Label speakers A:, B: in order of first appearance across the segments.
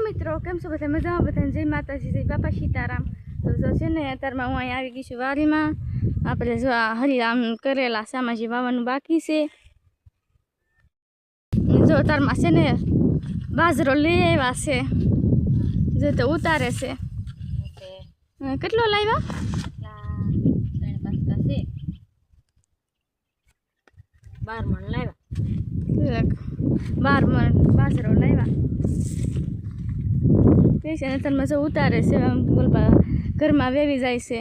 A: મિત્રો, કેમ છો બધા? મજામાં? બધાને જય માતાજી, જય બાપા સીતારામ. તો જો છે ને અત્યારમાં હું અહીં આવી ગઈ છું વાડીમાં. આપણે જો આ હરિરામ કરેલા સામાજી વાવવાનું બાકી છે. જો અત્યારમાં છે ને બાજરો લઈ આવ્યા છે, જો તો ઉતારે છે. કેટલો લાવ્યા?
B: 12 મણ લાવ્યા.
A: 12 મણ બાજરો લાવ્યા. અત્યારમાં જો ઉતારે છે, બોલવા ઘરમાં વેવી જાય છે.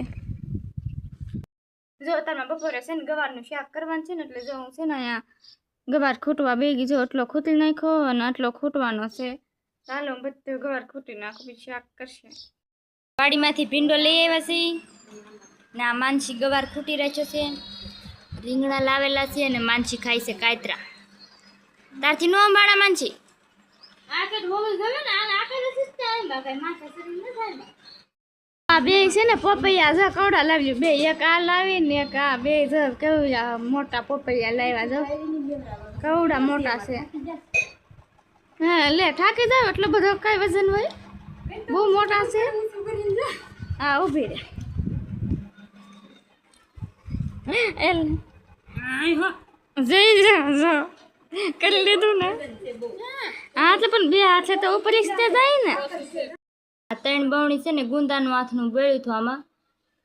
A: જો અત્યારમાં બપોરે છે ને ગવારનું શાક કરવાનું છે ને, એટલે જો હું છે ને અહીંયા ગવાર ખૂટવા બેગી. જો આટલો ખૂટી નાખ્યો અને આટલો ખૂટવાનો છે. ચાલો હું બધું ગવાર ખૂટી નાખું, પછી શાક કરશે.
B: વાડીમાંથી ભીંડો લઈ આવ્યા છે ને આ માનસી ગવાર ખૂટી રાખ્યો છે. રીંગણા લાવેલા છે અને માનસી ખાય છે કાયતરા. તારથી નો અંબાડા માનસી
A: આ બે છે ને પપૈયા જો કવડા લાવ્યું, બે એક આ લાવી ને એક આ બે જો કેવડા મોટા પપૈયા લાવ્યા. જો કવડા મોટા છે. હા લે થાકી જાવ, એટલો બધો કઈ વજન હોય? બહુ મોટા છે. હા ઊભી રે. જઈ જા કરી લીધું ને. હા તો પણ બે હાથે તો ઉપર જાય ને.
B: આ 3 બવણી છે ને ગુંદાનું હાથનું બળ્યું હતું. આમાં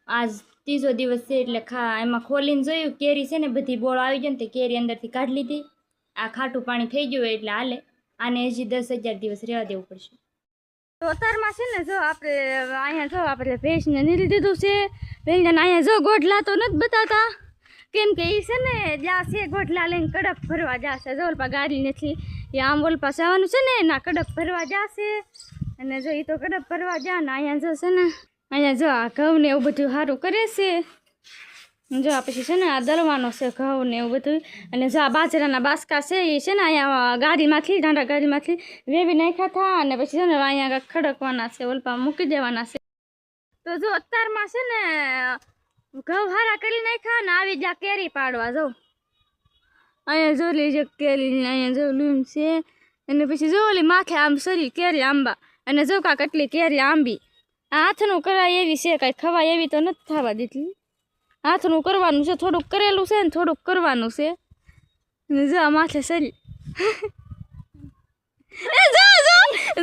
B: આજ 3જો દિવસ છે એટલે એમાં ખોલીને જોયું, કેરી છે ને બધી બોળ આવી જાય ને તે કેરી અંદરથી કાઢી લીધી. આ ખાટું પાણી થઈ ગયું એટલે હાલે. આને હજી 10,000 દિવસ રહેવા દેવું પડશે.
A: તો અત્યારમાં છે ને જો આપણે અહીંયા જો આપણે ભેંસને નીરી દીધું છે. ભેંસને અહીંયા જો ગોઢલા તો નથી બતાવતા, કેમ કે એ છે ને જ્યાં છે ગોઢલા લઈને કડપ ભરવા જશે. જો ઓલપા ગાડી નથી, એ આમ ઓલપા જવાનું છે ને એના કડપ ભરવા જશે. અને જો એ તો કડપ ભરવા જા ને અહીંયા જો છે ને અહીંયા જો આ ઘઉં ને એવું બધું સારું કરે છે. જો આ પછી છે ને આ દળવાનો છે ઘઉં ને એવું બધું. અને જો આ બાજરાના બાસકા છે એ છે ને અહીંયા ગાડીમાંથી ડાંડા ગાડીમાંથી વેવી નાખ્યા હતા. અને પછી છે ને અહીંયા ખડકવાના છે, ઓલપા મૂકી દેવાના છે. તો જો અત્યારમાં છે ને ઘઉં હારા કરી નાખ્યા ને આવી જા કેરી પાડવા. જો અહીંયા જો લીજે કેરી, અહીંયા જો લૂમ છે. અને પછી જો ઓલી માથે આમ સરી કેરી આંબા. અને જો કા કેટલી કેરી આંબી. આ હાથનું કરાય એવી છે, કાંઈ ખવાય એવી તો નથી થવા દીધી. હાથનું કરવાનું છે, થોડુંક કરેલું છે ને થોડુંક કરવાનું છે. અને જો આ માથે સરી જો જો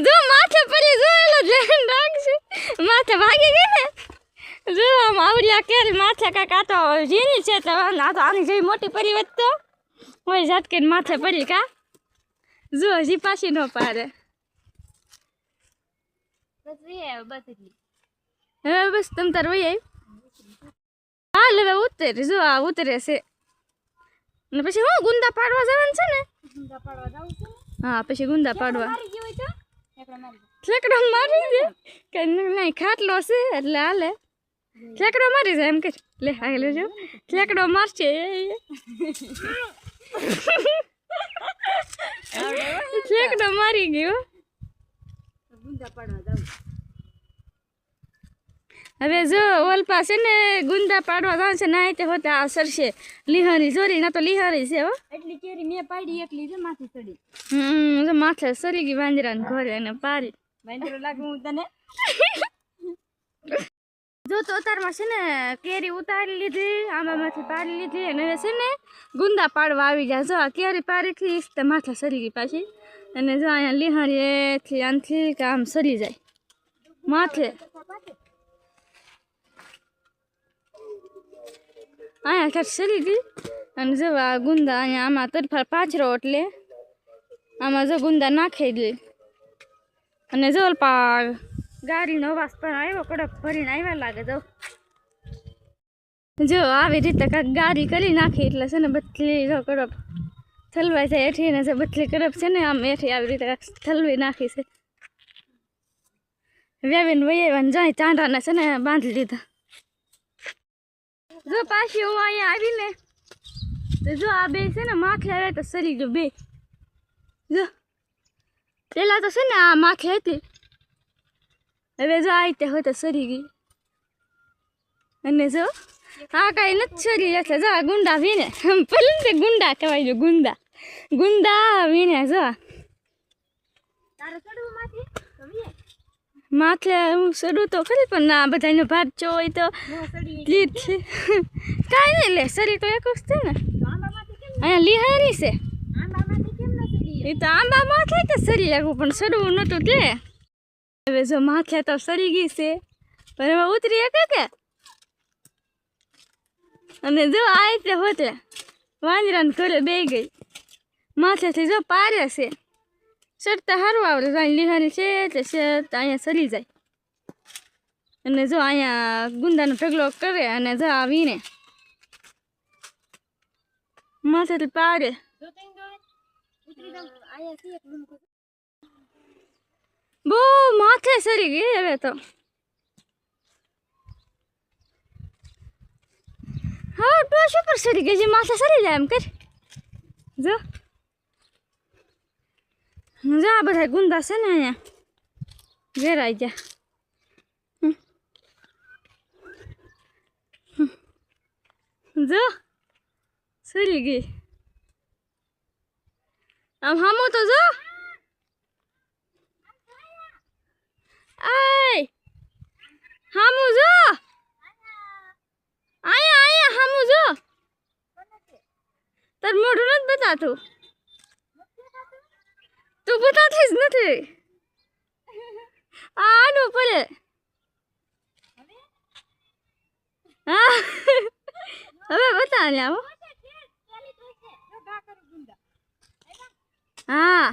A: જો માથે પડી, જો એલો ધ્યાન રાખશે. માથે ભાગી ગઈ ને. જો આમ આવડિયા કેરી માથે કાંઈક આ તો ઝીણી છે, તો આ તો આની જેવી મોટી પરી વધતો હોય ઝાટકીને માથે પડી. કા જો હજી પાછી ન પારે. હવે બસ તમ તાર વહી આવી. હાલ હવે ઉતરે. જો આ ઉતરે છે. ને પછી હું ગુંદા પાડવા જવાનું છે ને. હા પછી ગુંદા પાડવા ઠેકડો મારી દે કે નહીં, ખાટલો છે એટલે હાલે. ઠેકડો મારી જાય એમ કે લે હાલે. જો ઠેકડો મારશે. ઠેકડો મારી ગયો. હવે જો ઓલપા છે ને ગુંદા પાડવા જવાનું છે. ના તે હોતા આ સરશે લીહારી જોરી, ના તો લીહારી છે. હો
B: એટલી કેરી મેં પાડી, એટલી છે માથે ચડી.
A: જો માથે સરી ગઈ વાંદરાને ઘરે અને પારી.
B: વાંદરો લાગુ હું તને.
A: જો તો અત્યારમાં છે ને કેરી ઉતારી લીધી, આંબામાંથી પાડી લીધી. અને હવે છે ને ગુંદા પાડવા આવી જાય. જો આ કેરી પાડી થી તો માથે સરી ગઈ પાછી. અને જો અહીંયા લીહારી એથી આનથી કે આમ સરી જાય માથે. અહીંયા ક્યાંક સરી ગઈ. અને જો આ ગુંદા અહીંયા આમાં તરફા પાછરો એટલે આમાં જો ગુંદા નાખી દે. અને જો પા ગાડીનો અવાજ પણ આવ્યો, કડક ભરીને આવ્યા લાગે. જો આવી રીતે કાંઈક ગાડી કરી નાખી એટલે છે ને બદલી જો કડપ થલવાઈ જાય એઠી ને. જે બદલી કડપ છે ને આમ એઠી આવી રીતે કાંઈક થલવી નાખી છે. વેવીને વૈયાને જાય ચાંડાને છે ને બાંધી દીધા. જો પાછી હું અહીંયા આવીને તો જો આ બે છે ને માથે આવે તો સરી ગયું બે. જો પેલા તો છે ને આ માથે હતી, હવે જો આ રીતે હોય તો સરી ગઈ. અને જો આ કાંઈ નથી સરી. એટલે જો આ ગુંડા વીને પેલું તે ગુંડા કહેવાય. જો ગુંદા ગુંદા વીને જો તારે ચડવું માથે હું સડું તો ખરી પણ ના બધાનો ભાત જો હોય તો લીટ છે કાંઈ નહીં લે સરી તો એક જ છે ને અહીંયા લિહારી છે એ તો આંબા માથે તો સરી લાગવું પણ સડવું નહોતું તે હવે જો માથે તો સરી ગઈ છે પણ હવે ઉતરી કે અને જો આ રીતે હોતે વાંદરાને ઘરે બે ગઈ માથેથી જો પારે છે ચડતા સારું આવડે અહીં લિહારી છે એટલે ચડતા અહીંયા સરી જાય અને જો અહીંયા ગુંદાનો ઢગલો કરે અને જો આવીને માથેથી પાડે બહુ માથે સરી ગઈ હવે તો હા ટોશ ઉપર સરી ગઈ છે માથે સરી જાય એમ કર જો આ બધા ગુંદા છે ને અહીંયા ઘેરાઈ ગયા જો સરી ગઈ આમ હામો તો જો આય હામુ જો આયા હામુ જો તાર મોઢું નથી બતાતું તું બતાતી જ નથી આડું પડે હા હવે બતા ને આવો હા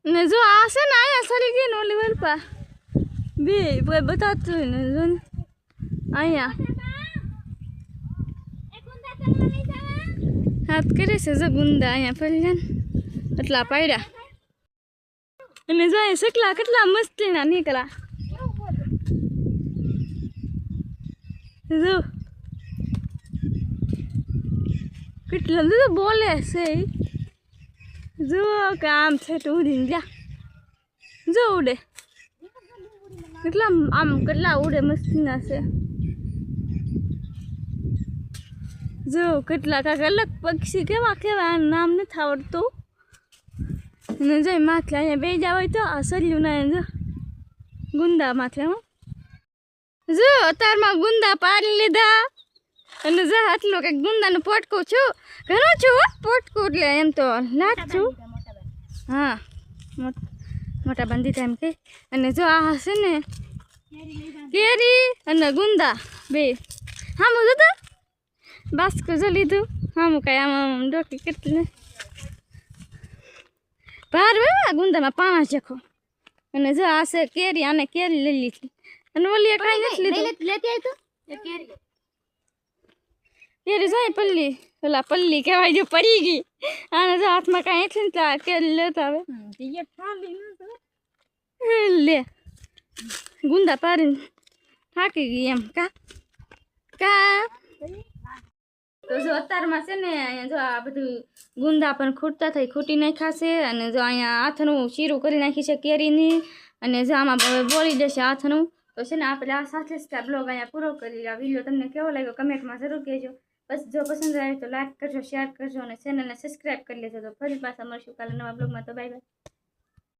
A: ને જો આ છે ને અહીંયા સરી ગઈ ને ઓલી વલપા બે બતાતું ને જો અહીંયા હાથ કરે છે જો ગુંદા અહીંયા પહેલા એટલા પાડ્યા અને જો અહીંયા સકલા કેટલા મસ્તીના નીકળ્યા જો કેટલા જો બોલે છે જો કામ છે તો ઉડીને જા જો ઉડે કેટલા આમ કેટલા ઉડે મસ્તીના છે જો કેટલા કાંક અલગ પક્ષી કેવા કેવા નામ નથી આવડતું અને જો માથે અહીંયા બે જાવ હોય તો આ સર્યું ના જો ગુંદા માથે હું જો અત્યારમાં ગુંદા પાડી લીધા અને જો આટલું કંઈક ગુંદાનું પોટકું છું ઘણું છું પોટકું એટલે એમ તો લાટ છું હા મોટા બાંધી થાય એમ કે અને જો આ હશે ને કેરી અને ગુંદા બે હા હું જોતા બાસ્કો જો લીધું હા હું કાંઈ આમ ડોકી કેટલી બહાર હોય ગુંદામાં પાણા ચખો અને જો આ છે કેરી આને કેરી લઈ લીધી અને ઓલી કાંઈ નથી લીધું લેતી આવી તું કેરી જાય પલ્લી ઓલા પલ્લી કહેવાય જો પડી ગઈ આને જો હાથમાં કાંઈ એટલે ને ત્યાં કેરી લેતા આવે લે ગુંદા પાડીને થાકી ગઈ એમ કા તો જો અત્યારમાં છે ને અહીંયા જો આ બધું ગુંદા પણ ખૂટતા થઈ ખૂટી નાખાશે અને જો અહીંયા હાથનું શીરું કરી નાખી છે કેરીની અને જો આમાં બોળી જશે હાથનું તો છે ને આપણે આ સાથે જ બ્લોગ અહીંયા પૂરો કરી આ વિડીયો તમને કેવો લાગ્યો કમેન્ટમાં જરૂર કહેજો બસ જો પસંદ આવે તો લાઈક કરજો શેર કરજો અને ચેનલને સબસ્ક્રાઈબ કરી લેજો તો ફરી પાછા મળશું કાલે નવા બ્લોગમાં તો બાય બાય